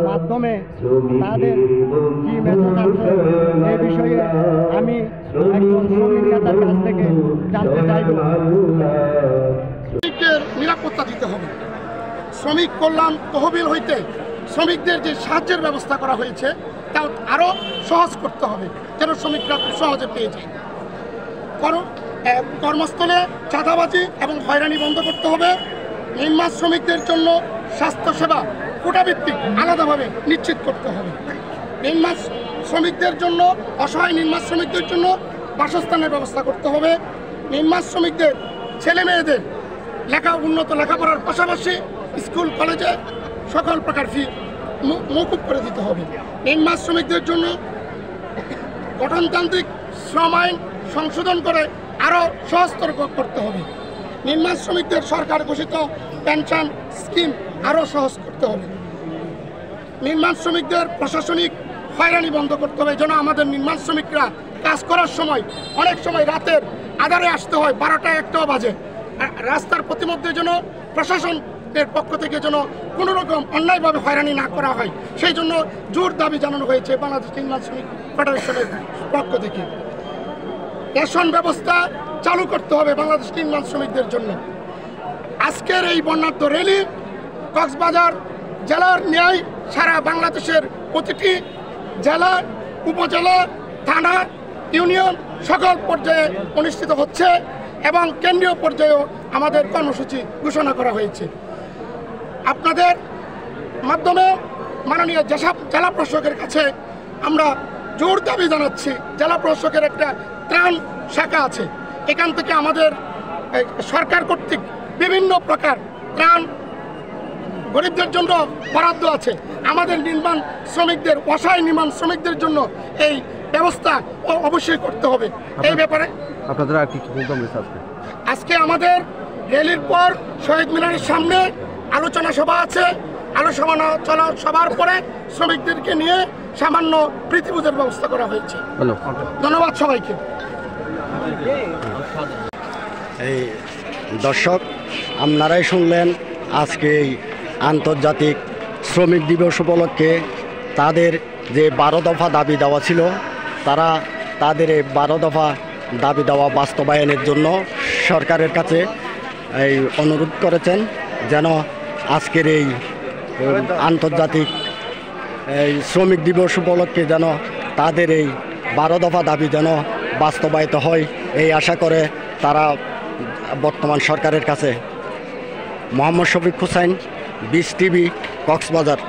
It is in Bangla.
মাধ্যমে তাদের কি মেসেজ আছে এই বিষয়ে আমি একজন শ্রমিক নেতার কাছ থেকে জানতে চাইব। শ্রমিকদের নিরাপত্তা দিতে হবে। শ্রমিক কল্যাণ তহবিল হইতে শ্রমিকদের যে সাহায্যের ব্যবস্থা করা হয়েছে তা আরও সহজ করতে হবে, যেন শ্রমিকরা খুব সহজে পেয়ে যায়। কর্মস্থলে চাঁদাবাজি এবং হয়রানি বন্ধ করতে হবে। নির্মাণ শ্রমিকদের জন্য স্বাস্থ্যসেবা কোটাভিত্তিক আলাদাভাবে নিশ্চিত করতে হবে। নির্মাণ শ্রমিকদের জন্য, অসহায় নির্মাণ শ্রমিকদের জন্য বাসস্থানের ব্যবস্থা করতে হবে। নির্মাণ শ্রমিকদের ছেলে মেয়েদের উন্নত লেখাপড়ার পাশাপাশি স্কুল কলেজে সকল প্রকার ফি মওকুফ করে দিতে হবে। নির্মাণ শ্রমিকদের জন্য গঠনতান্ত্রিক শ্রম আইন সংশোধন করে আরও সহজতর করতে হবে। নির্মাণ শ্রমিকদের সরকার ঘোষিত পেনশন স্কিম আরও সহজ করতে হবে। নির্মাণ শ্রমিকদের প্রশাসনিক হয়রানি বন্ধ করতে হবে, যেন আমাদের নির্মাণ শ্রমিকরা কাজ করার সময় অনেক সময় রাতের আধারে আসতে হয়, 12টা 1টাও বাজে। রাস্তার প্রতিমধ্যে যেন প্রশাসনের পক্ষ থেকে যেন কোনো রকম অন্যায়ভাবে হয়রানি না করা হয়, সেই জন্য জোর দাবি জানানো হয়েছে বাংলাদেশ নির্মাণ শ্রমিক ফেডারেশনের পক্ষ থেকে। রেশন ব্যবস্থা চালু করতে হবে বাংলাদেশ নির্মাণ শ্রমিকদের জন্য। আজকের এই বর্ণাঢ্য র্যালি কক্সবাজার জেলার ন্যায় সারা বাংলাদেশের প্রতিটি জেলা, উপজেলা, থানা, ইউনিয়ন সকল পর্যায়ে অনুষ্ঠিত হচ্ছে এবং কেন্দ্রীয় পর্যায়েও আমাদের কর্মসূচি ঘোষণা করা হয়েছে। আপনাদের মাধ্যমে মাননীয় জেলা প্রশাসকের কাছে আমরা জোর দাবি জানাচ্ছি। জেলা প্রশাসকের একটা ত্রাণ শাখা আছে, এখান থেকে আমাদের সরকার কর্তৃক বিভিন্ন প্রকার ত্রাণ গরিবদের জন্য বরাদ্দ আছে। আমাদের নির্মাণ শ্রমিকদের, অসহায় নির্মাণ শ্রমিকদের জন্য এই ব্যবস্থা অবশ্যই করতে হবে। এই ব্যাপারে আপনাদের আর কি প্রোগ্রাম রয়েছে আজকে আমাদের র্যালির পর শহীদ মিনারের সামনে আলোচনা সভা আছে। আলোচনা সভার পরে শ্রমিকদেরকে নিয়ে সামান্য প্রীতিভোজের ব্যবস্থা করা হয়েছে। ধন্যবাদ সবাইকে। এই দর্শক, আপনারাই শুনলেন আজকে এই আন্তর্জাতিক শ্রমিক দিবস উপলক্ষে তাদের যে 12 দফা দাবি দেওয়া ছিল, তারা তাদের এই 12 দফা দাবি দেওয়া বাস্তবায়নের জন্য সরকারের কাছে এই অনুরোধ করেছেন, যেন আজকের এই আন্তর্জাতিক এই শ্রমিক দিবস উপলক্ষে যেন তাদের এই 12 দফা দাবি যেন বাস্তবায়িত হয়, এই আশা করে তারা বর্তমান সরকারের কাছে। মোহাম্মদ শফিক হুসাইন, 20 টিভি, কক্সবাজার।